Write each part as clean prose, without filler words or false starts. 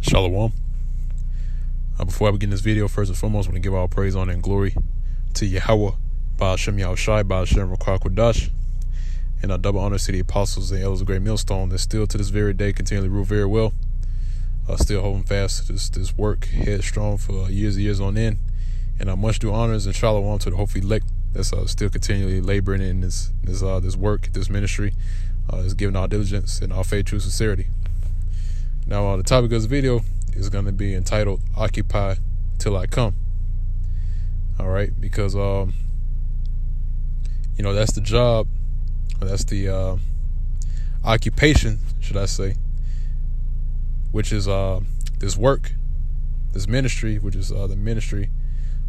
Shalom. Before I begin this video, first and foremost, I want to give all praise, honor, and glory to Yahweh, Ba'ashem Yahushai, Ba'ashem Rakah Kodash, and I double honor to the apostles and elders of Great Millstone that still to this very day continually rule very well, still holding fast to this work, headstrong for years and years on end. And I much do honors and shalom to the hopefully elect that's still continually laboring in this work, this ministry, is giving our diligence and our faith, true sincerity. Now, the topic of this video is going to be entitled "Occupy Till I Come." All right, because that's the job, or that's the occupation, should I say, which is this work, this ministry, which is the ministry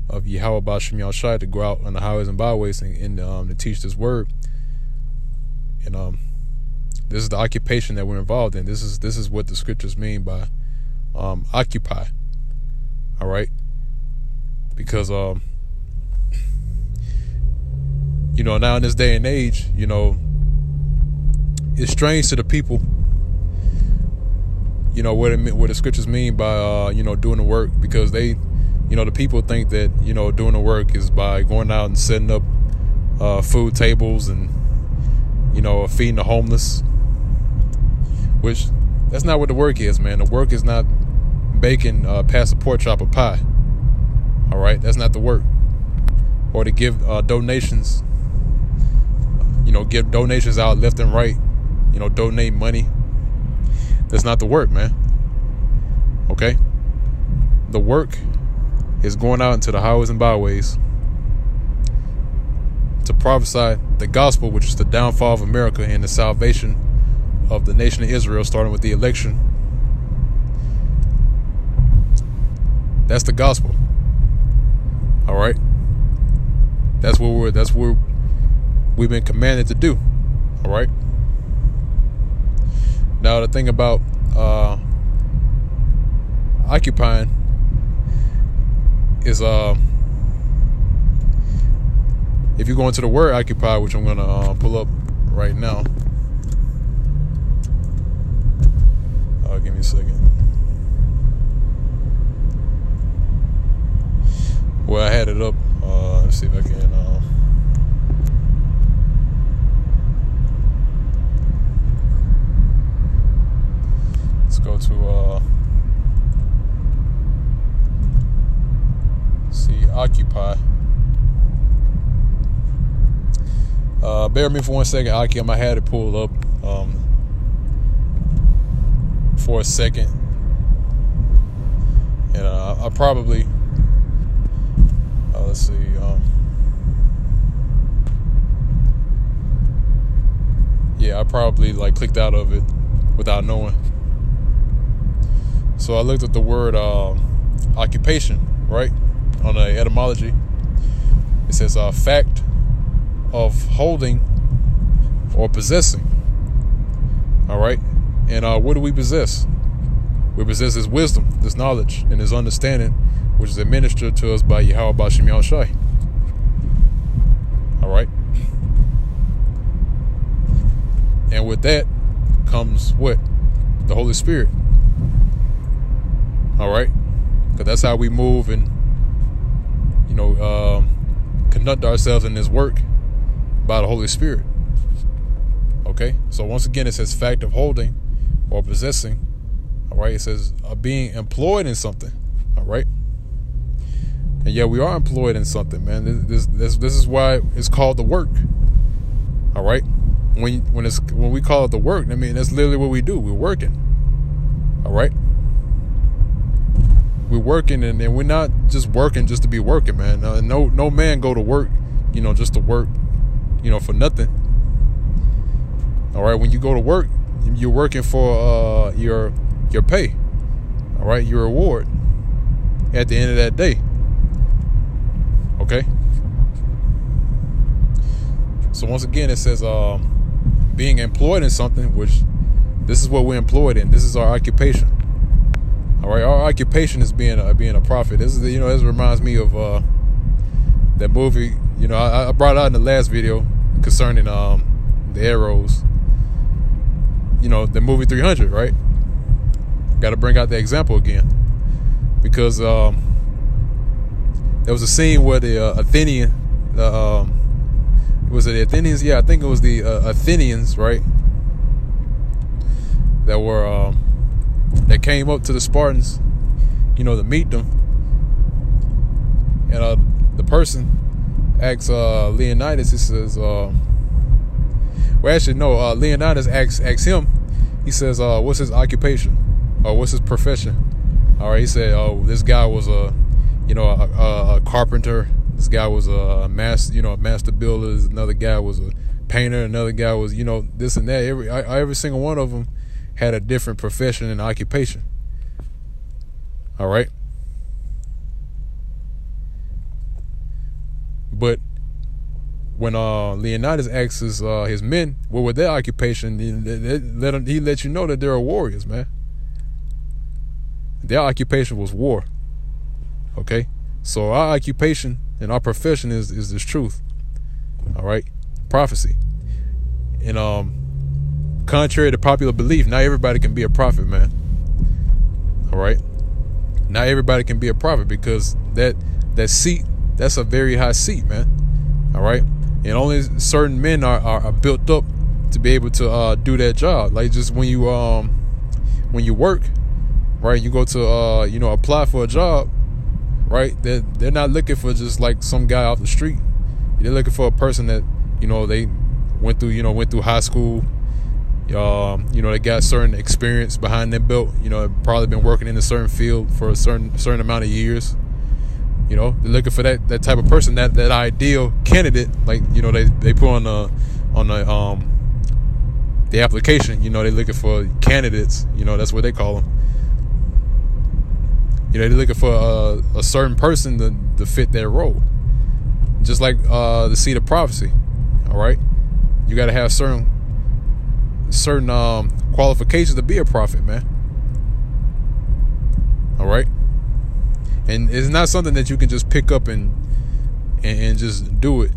of Yahweh Ba'ashem Yahushai, to go out on the highways and byways and to teach this word. And this is the occupation that we're involved in. This is what the scriptures mean by occupy. All right, because now in this day and age, it's strange to the people. What the scriptures mean by doing the work, because they, the people think that doing the work is by going out and setting up food tables and feeding the homeless. Which, that's not what the work is, man. The work is not baking past a pork chop of pie. All right, that's not the work. Or to give donations, give donations out left and right, donate money. That's not the work, man. Okay? The work is going out into the highways and byways to prophesy the gospel, which is the downfall of America and the salvation of the nation of Israel, starting with the election. That's the gospel. All right, that's what we've been commanded to do. All right. Now the thing about occupying is if you go into the word occupy, which I'm gonna pull up right now. Give me a second. Well, I had it up. Let's see if I can. Let's go to see occupy. Bear with me for 1 second. I had it pulled up. For a second, and I probably let's see, I probably clicked out of it without knowing. So I looked at the word occupation, right, on the etymology. It says fact of holding or possessing. All right. And what do we possess? We possess His wisdom, this knowledge, and His understanding, which is administered to us by Yahweh Ba'ashem Yahushai. All right. And with that comes what? The Holy Spirit. All right. Because that's how we move and, conduct ourselves in this work, by the Holy Spirit. Okay. So once again, it says fact of holding or possessing. All right, it says being employed in something. All right, and yeah, we are employed in something, man. This is why it's called the work. All right, when we call it the work, I mean that's literally what we do. We're working. All right, we're working, and we're not just working just to be working, man. No man go to work, just to work, for nothing. All right, when you go to work, you're working for your pay, all right, your reward at the end of that day. Okay. So once again, it says being employed in something, which this is what we're employed in. This is our occupation. All right, our occupation is being a prophet. This is this reminds me of that movie. I brought it out in the last video concerning the arrows. The movie 300, right? Got to bring out the example again, because there was a scene where the Athenian, was it the Athenians? Yeah, I think it was the Athenians, right? That were that came up to the Spartans, to meet them, and the person asks Leonidas. He says, Leonidas asks him. He says, "What's his occupation? Or what's his profession?" All right, he said, "Oh, this guy was a carpenter. This guy was a master builder. Another guy was a painter. Another guy was, this and that. Every single one of them had a different profession and occupation." All right. But when Leonidas asks his men what were their occupation, he let you know that they were warriors, man. Their occupation was war. Okay? So our occupation and our profession is this truth. All right? Prophecy. And contrary to popular belief, not everybody can be a prophet, man. All right? Not everybody can be a prophet, because that seat, that's a very high seat, man. All right? And only certain men are built up to be able to do that job. Like, just when you work, right, you go to apply for a job, right? They're not looking for just like some guy off the street. They're looking for a person that they went through high school. They got certain experience behind their belt. Probably been working in a certain field for a certain amount of years. They're looking for that type of person, that ideal candidate. Like, they put on the application. They're looking for candidates. That's what they call them. They're looking for a certain person to fit their role. Just like the seat of prophecy. All right, you got to have certain qualifications to be a prophet, man. All right, and it's not something that you can just pick up and just do it.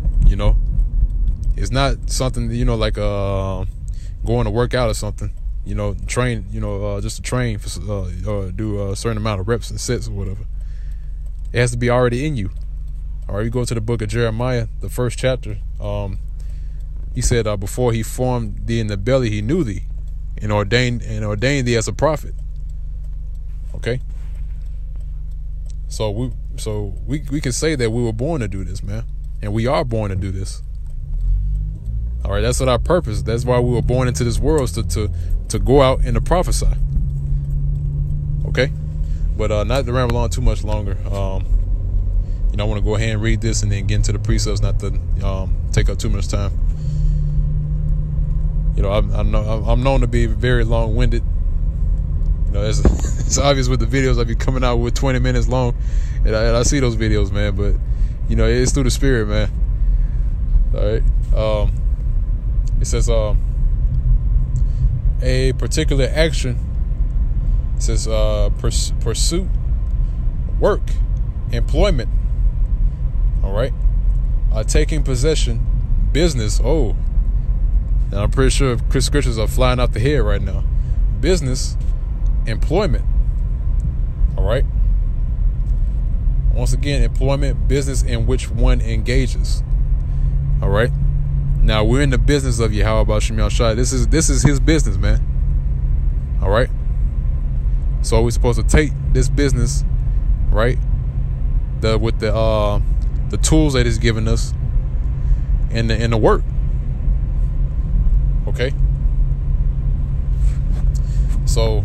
It's not something like going to work out or something. Train. Just to train for or do a certain amount of reps and sets or whatever. It has to be already in you. All right, you go to the book of Jeremiah, the first chapter. He said, "Before he formed thee in the belly, he knew thee, and ordained thee as a prophet." Okay. So we can say that we were born to do this, man, and we are born to do this. All right, that's what our purpose. That's why we were born into this world, to go out and to prophesy. Okay, but not to ramble on too much longer. I want to go ahead and read this and then get into the precepts, not to take up too much time. I'm known to be very long-winded. It's obvious with the videos I be coming out with 20 minutes long, and I see those videos, man. But it's through the Spirit, man. All right. It says a particular action. It says pursuit, work, employment. All right. Taking possession, business. Oh, and I'm pretty sure scriptures are flying out the head right now. Business, employment. All right. Once again, employment, business in which one engages. All right. Now we're in the business of Yahweh Ba'Shem Yahushua. This is his business, man. All right. So we're supposed to take this business, right? With the tools that he's given us, and the work. Okay. So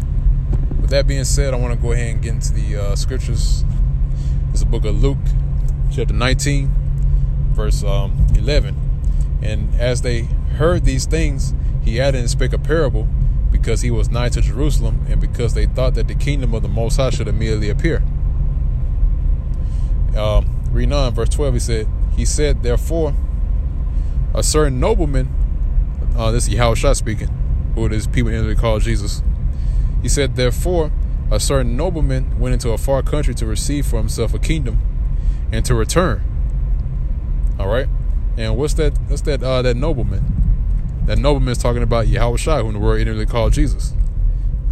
with that being said, I want to go ahead and get into the scriptures. It's the book of Luke, chapter 19, verse 11. And as they heard these things, he added and spake a parable, because he was nigh to Jerusalem, and because they thought that the kingdom of the Most High should immediately appear. Read on, verse 12. He said, therefore, a certain nobleman, this is Yahushua speaking, who it is people generally call Jesus. He said, therefore, a certain nobleman went into a far country to receive for himself a kingdom, and to return. All right. And what's that nobleman? That nobleman is talking about Yahushua, who in the word literally called Jesus.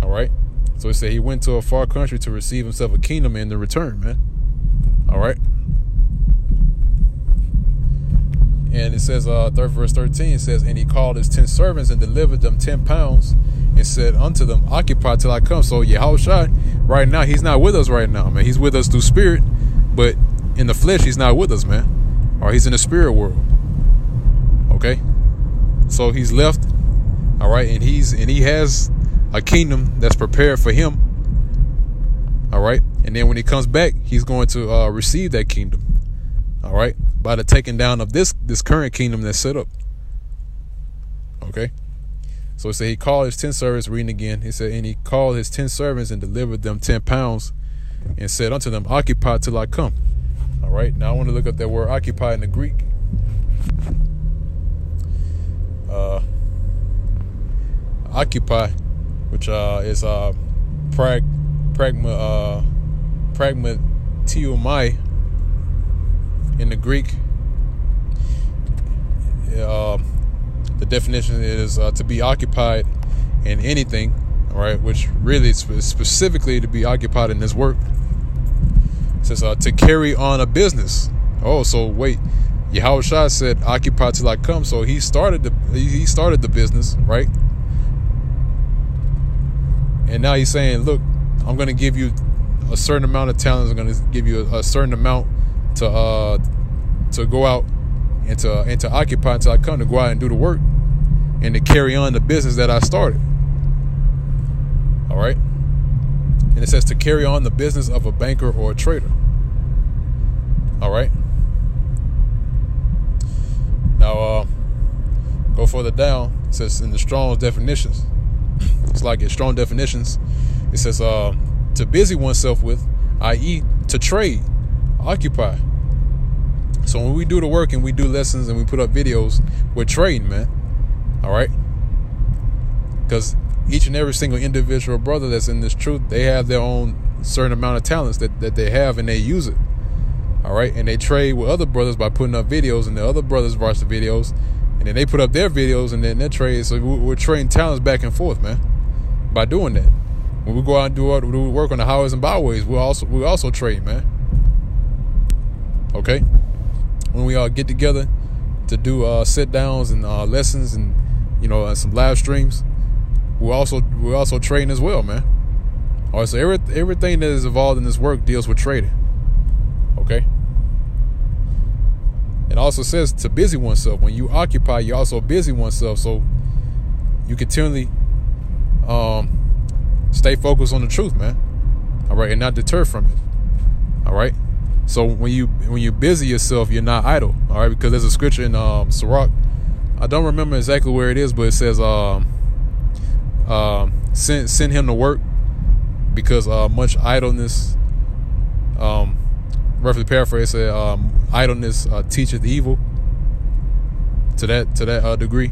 All right. So he said he went to a far country to receive himself a kingdom in the return, man. All right. And it says, verse 13, it says, and he called his 10 servants and delivered them 10 pounds and said unto them, occupy till I come. So Yahushua, right now, he's not with us right now, man. He's with us through spirit, but in the flesh, he's not with us, man. Or he's in the spirit world. Okay? So he's left, all right, and he has a kingdom that's prepared for him. All right? And then when he comes back, he's going to receive that kingdom. All right, by the taking down of this current kingdom that's set up. Okay, so it said he called his 10 servants. Reading again, he said, and he called his 10 servants and delivered them 10 pounds, and said unto them, occupy till I come. All right, now I want to look up that word occupy in the Greek. Occupy, which is pragmatiomai. In the Greek, the definition is to be occupied in anything, all right, which really is specifically to be occupied in this work. It says to carry on a business. Oh, so wait, Yahushua said, occupy till I come. So he started the business, right? And now he's saying, look, I'm going to give you a certain amount of talents. I'm going to give you a certain amount to go out and to occupy until I come, to go out and do the work and to carry on the business that I started. All right. And it says to carry on the business of a banker or a trader. All right. Now, go further down. It says in the Strong's definitions, it's like in Strong definitions, it says to busy oneself with, i.e. to trade, occupy. So when we do the work and we do lessons and we put up videos, we're trading, man. All right. Because each and every single individual brother that's in this truth, they have their own certain amount of talents that they have, and they use it. All right. And they trade with other brothers by putting up videos, and the other brothers watch the videos, and then they put up their videos, and then they trade. So we're trading talents back and forth, man, by doing that. When we go out and do work on the highways and byways, we also trade, man. Okay. When we all get together to do sit downs and lessons and some live streams, we're also trading as well, man. All right, so everything that is involved in this work deals with trading. Okay. It also says to busy oneself. When you occupy, you also busy oneself, so you continually stay focused on the truth, man. All right, and not deter from it. All right. So when you busy yourself, you're not idle, all right? Because there's a scripture in Sirach. I don't remember exactly where it is, but it says send him to work, because much idleness, roughly paraphrase, idleness teacheth evil. To that degree,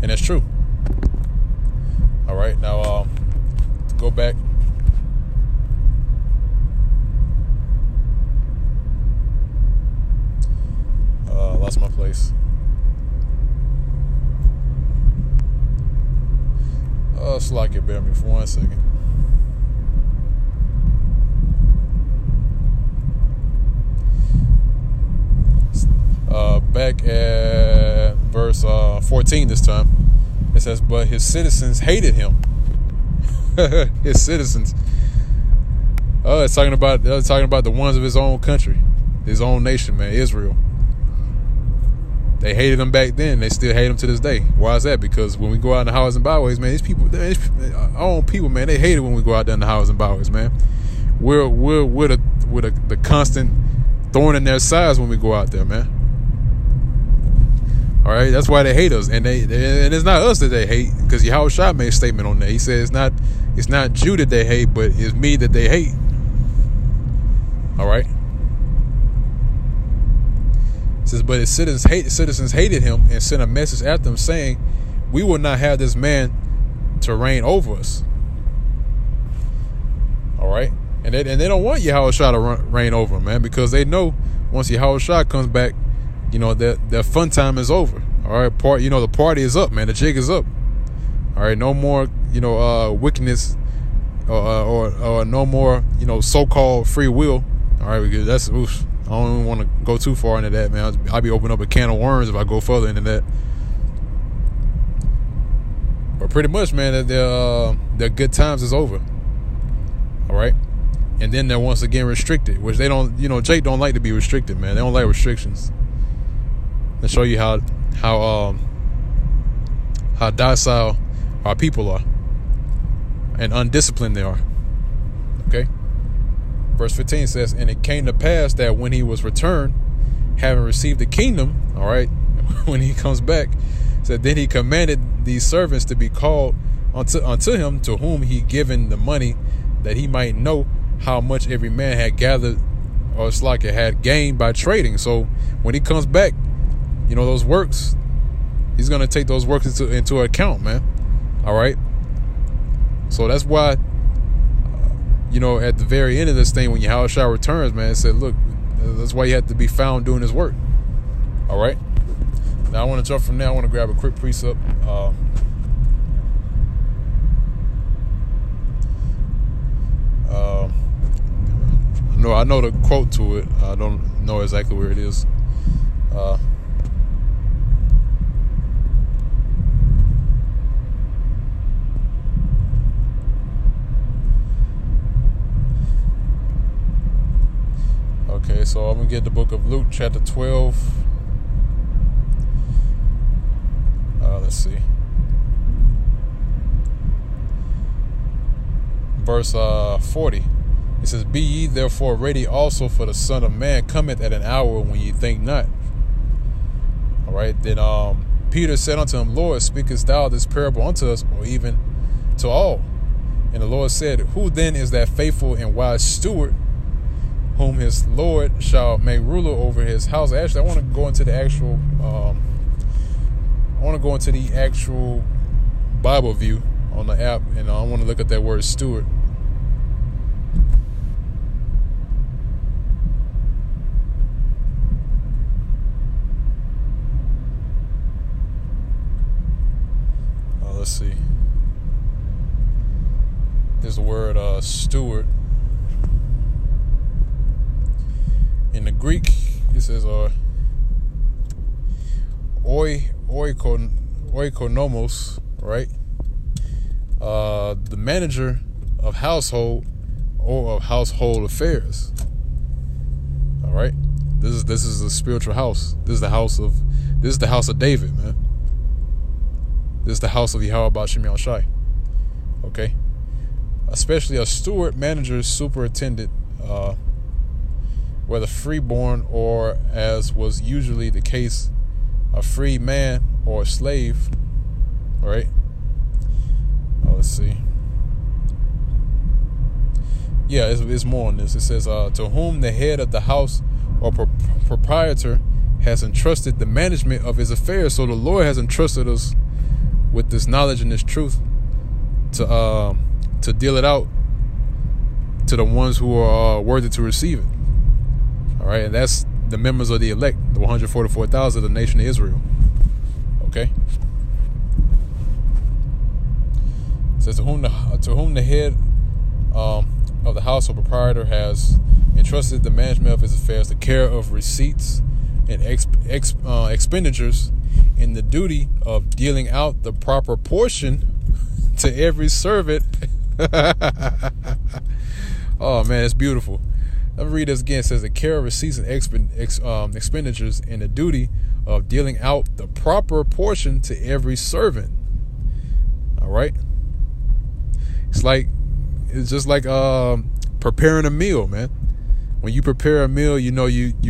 and that's true. All right, now to go back. Lost my place. Slack, bear me for 1 second. Back at verse 14 this time, it says, but his citizens hated him. His citizens. It's talking about the ones of his own country, his own nation, man, Israel. They hated him back then. They still hate him to this day. Why is that? Because when we go out in the highways and byways, man, these people, our own people, man, they hate it when we go out there in the highways and byways, man. We're the constant thorn in their sides when we go out there, man. All right, that's why they hate us, and it's not us that they hate, because Yahushua made a statement on that. He said it's not you that they hate, but it's me that they hate. All right. It says, but his citizens hated him and sent a message after him saying, we will not have this man to reign over us. All right. And they don't want Yahushua to reign over them, man, because they know once Yahushua comes back, their fun time is over. All right. The party is up, man. The jig is up. All right, no more, wickedness, or no more, so-called free will. All right, because that's, oof, I don't even want to go too far into that, man. I'll be opening up a can of worms if I go further into that. But pretty much, man, their good times is over. All right, and then they're once again restricted, which they don't, Jake don't like to be restricted, man. They don't like restrictions. To show you how docile our people are and undisciplined they are. Okay. Verse 15 says, and it came to pass that when he was returned, having received the kingdom, all right, when he comes back, said, then he commanded these servants to be called unto him, to whom he given the money, that he might know how much every man had gathered, or it's like it had gained by trading. So when he comes back, those works, he's going to take those works into account, man. All right. So that's why, at the very end of this thing, when Yahushua returns, man, it said, look, that's why you have to be found doing his work. All right. Now I want to jump from there. I want to grab a quick precept. I know the quote to it. I don't know exactly where it is. Okay, so I'm going to get the book of Luke, chapter 12. Let's see. Verse 40. It says, be ye therefore ready also, for the Son of Man cometh at an hour when ye think not. All right. Then Peter said unto him, Lord, speakest thou this parable unto us, or even to all? And the Lord said, who then is that faithful and wise steward, whom his Lord shall make ruler over his house? Actually, I want to go into the actual Bible view on the app, and I want to look at that word steward. Let's see. There's the word steward. In the Greek, it says oikonomos, right? The manager of household or of household affairs. All right. This is a spiritual house. This is the house of David, man. This is the house of Yahweh Ba'ashem Yahushai. Okay. Especially a steward, manager, superintendent, whether freeborn or, as was usually the case, a free man or a slave. All right. Let's see. Yeah, it's more on this. It says, to whom the head of the house or proprietor has entrusted the management of his affairs. So the Lord has entrusted us with this knowledge and this truth to deal it out to the ones who are worthy to receive it. All right, and that's the members of the elect, the 144,000 of the nation of Israel. Okay. It says, to whom the head of the house or proprietor has entrusted the management of his affairs, the care of receipts and expenditures, and the duty of dealing out the proper portion to every servant. Oh man, it's beautiful. Let me read this again. It says, the care of receipts and expenditures, and the duty of dealing out the proper portion to every servant. All right. It's just like preparing a meal, man. When you prepare a meal, you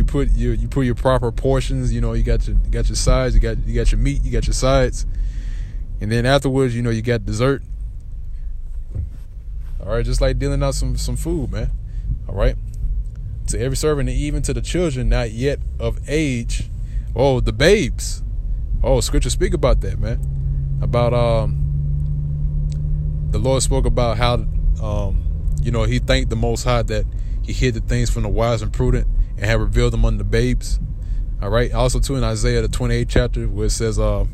put your proper portions. You got your sides, you got your meat, you got your sides, and then afterwards, you got dessert. All right, just like dealing out some food, man. All right, to every servant, and even to the children not yet of age. Oh, the babes. Oh, Scripture speak about that, man. About the Lord spoke about how He thanked the Most High that He hid the things from the wise and prudent and have revealed them unto the babes. All right. Also, too, in Isaiah the 28th chapter, where it says, who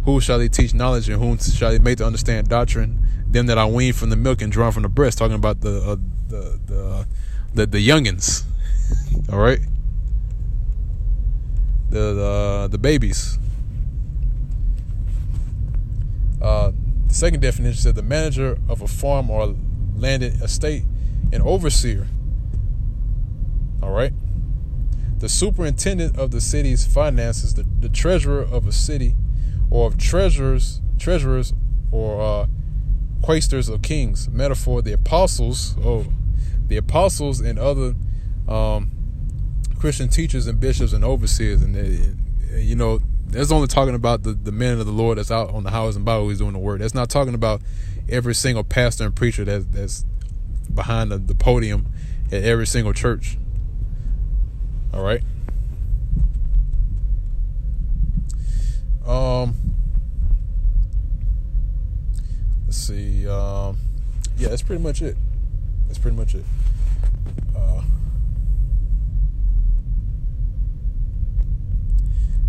Who shall he teach knowledge, and whom shall he make to understand doctrine? Them that are weaned from the milk and drawn from the breast. Talking about the youngins, all right, the babies. The second definition said the manager of a farm or landed estate, an overseer. All right, the superintendent of the city's finances, the treasurer of a city, or of treasurers or quaestors of kings. Metaphor: the apostles and other Christian teachers and bishops and overseers. And that's only talking about the men of the Lord that's out on the highways and byways doing the word. That's not talking about every single pastor and preacher that's behind the podium at every single church. All right. Let's see. Yeah, that's pretty much it.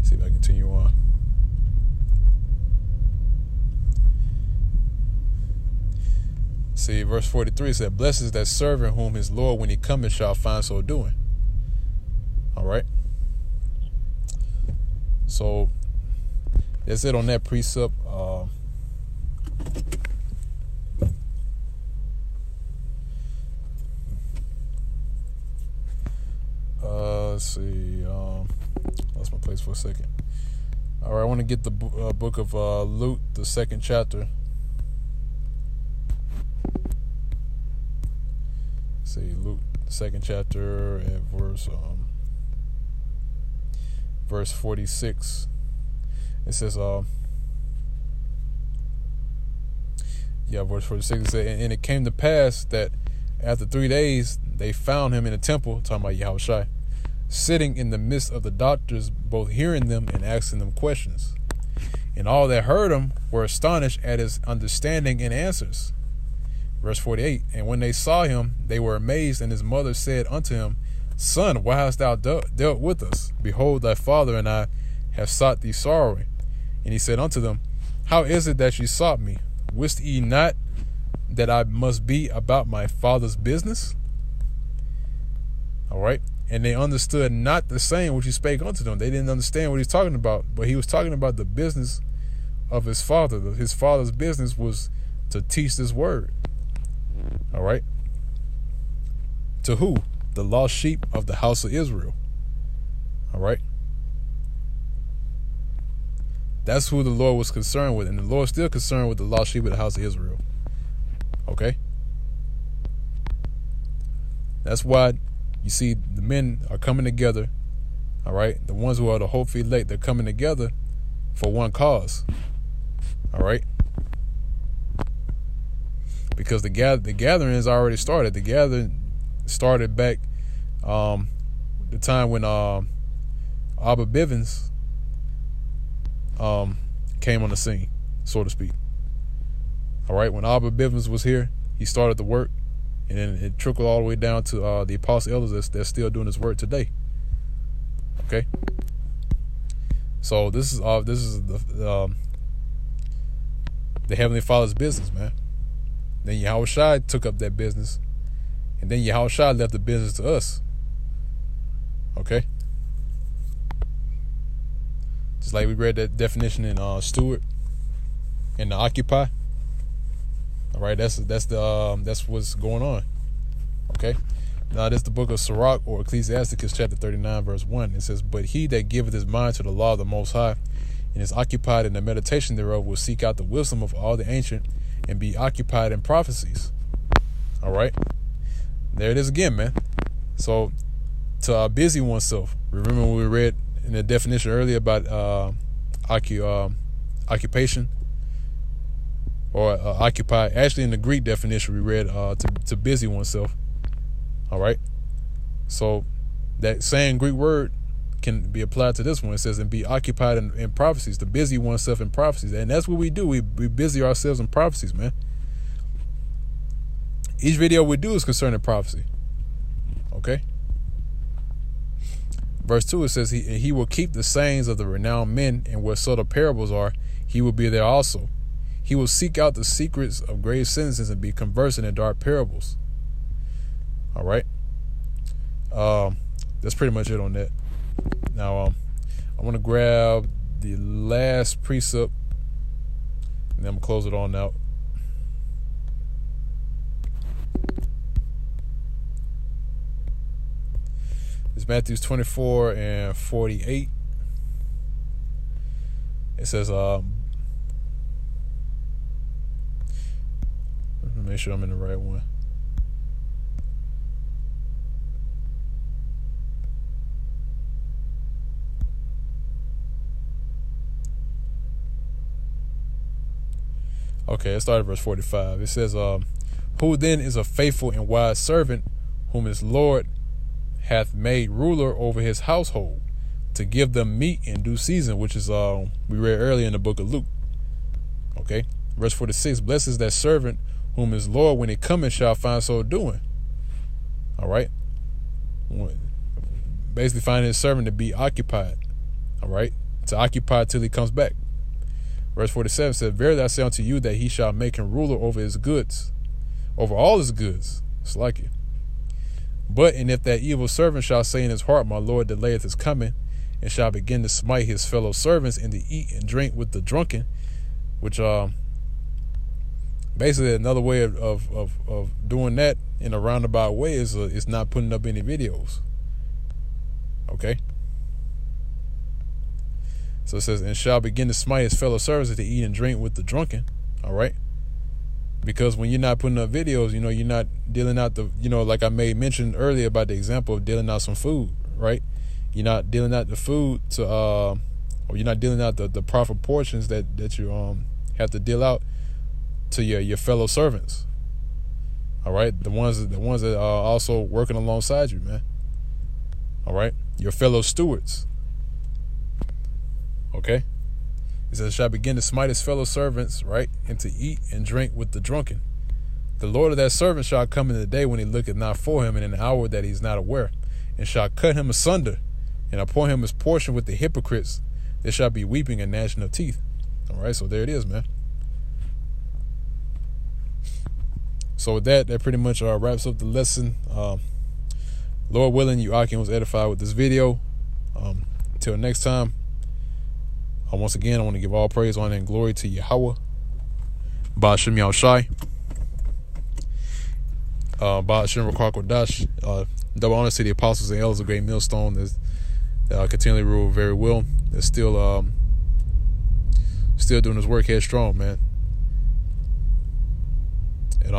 See if I continue on. See, verse 43 said, "Blessed is that servant whom his Lord, when he cometh, shall find so doing." All right. So that's it on that precept. Let's see. Lost my place for a second. All right, I want to get the book of Luke, the 2nd chapter. Let's see, Luke, the 2nd chapter, at verse 46. It says, verse 46, it says, and it came to pass that after 3 days they found him in the temple, talking about Yahushua, sitting in the midst of the doctors, both hearing them and asking them questions. And all that heard him were astonished at his understanding and answers. Verse 48, and when they saw him, they were amazed, and his mother said unto him, Son, why hast thou dealt with us? Behold, thy father and I have sought thee sorrowing. And he said unto them, How is it that ye sought me? Wist ye not that I must be about my father's business? All right. And they understood not the saying which he spake unto them. They didn't understand what he's talking about, but he was talking about the business of his father. His father's business was to teach this word. All right. To who? The lost sheep of the house of Israel. All right. That's who the Lord was concerned with. And the Lord is still concerned with the lost sheep of the house of Israel. Okay. That's why you see the men are coming together. All right. The ones who are the hopefully elect, they're coming together for one cause. All right. Because the gathering has already started. The gathering started back the time when Abba Bivens came on the scene, so to speak. All right, when Abba Bivens was here, he started the work, and then it trickled all the way down to the apostle elders that's still doing this work today. Okay, so this is the Heavenly Father's business, man. Then Yahushua took up that business, and then Yahushua left the business to us. Okay, just like we read that definition in steward and the occupy. All right, that's what's going on. Okay, now this is the book of Sirach, or Ecclesiasticus, chapter 39, verse 1. It says, "But he that giveth his mind to the law of the Most High, and is occupied in the meditation thereof, will seek out the wisdom of all the ancient, and be occupied in prophecies." All right, there it is again, man. So to busy oneself. Remember when we read in the definition earlier about occupation or occupy? Actually, in the Greek definition, we read to busy oneself. All right. So that same Greek word can be applied to this one. It says, and be occupied in prophecies, to busy oneself in prophecies. And that's what we do. We busy ourselves in prophecies, man. Each video we do is concerning prophecy. Okay. Verse 2, it says, he will keep the sayings of the renowned men, and where subtle parables are, he will be there also. He will seek out the secrets of grave sentences and be conversant in dark parables. All right. That's pretty much it on that. Now, I want to grab the last precept, and then I'm going to close it on out. It's Matthew 24 and 48. It says, make sure I'm in the right one. Okay, let's start at verse 45. It says, who then is a faithful and wise servant, whom his Lord hath made ruler over his household, to give them meat in due season, which is we read earlier in the book of Luke. Okay, verse 46. Blessed is that servant whom his Lord, when he cometh, shall find so doing. All right, basically finding his servant to be occupied. All right, to occupy till he comes back. Verse 47 says, verily I say unto you, that he shall make him ruler over his goods, over all his goods. It's like it. But, and if that evil servant shall say in his heart, my Lord delayeth his coming, and shall begin to smite his fellow servants, and to eat and drink with the drunken, which basically another way of doing that in a roundabout way is not putting up any videos. Okay. So it says, and shall begin to smite his fellow servants, and to eat and drink with the drunken. All right. Because when you're not putting up videos, you're not dealing out the, like I mentioned earlier about the example of dealing out some food, right? You're not dealing out the food to, or you're not dealing out the proper portions that you have to deal out to your fellow servants. All right, the ones that are also working alongside you, man. All right, your fellow stewards. Okay. It says, shall begin to smite his fellow servants, right, and to eat and drink with the drunken. The Lord of that servant shall come in the day when he looketh not for him, and in the hour that he is not aware, and shall cut him asunder, and appoint him his portion with the hypocrites. There shall be weeping and gnashing of teeth. All right, so there it is, man. So with that pretty much wraps up the lesson. Lord willing, you Akim was edified with this video. Until next time. Once again, I want to give all praise, honor, and glory to Yahweh, Ba'ashem Yahushai, Ba'ashem Rakwakwadash. Double honor to the apostles and elders of Great Millstone that continually rule very well. They're still doing this work headstrong, man. And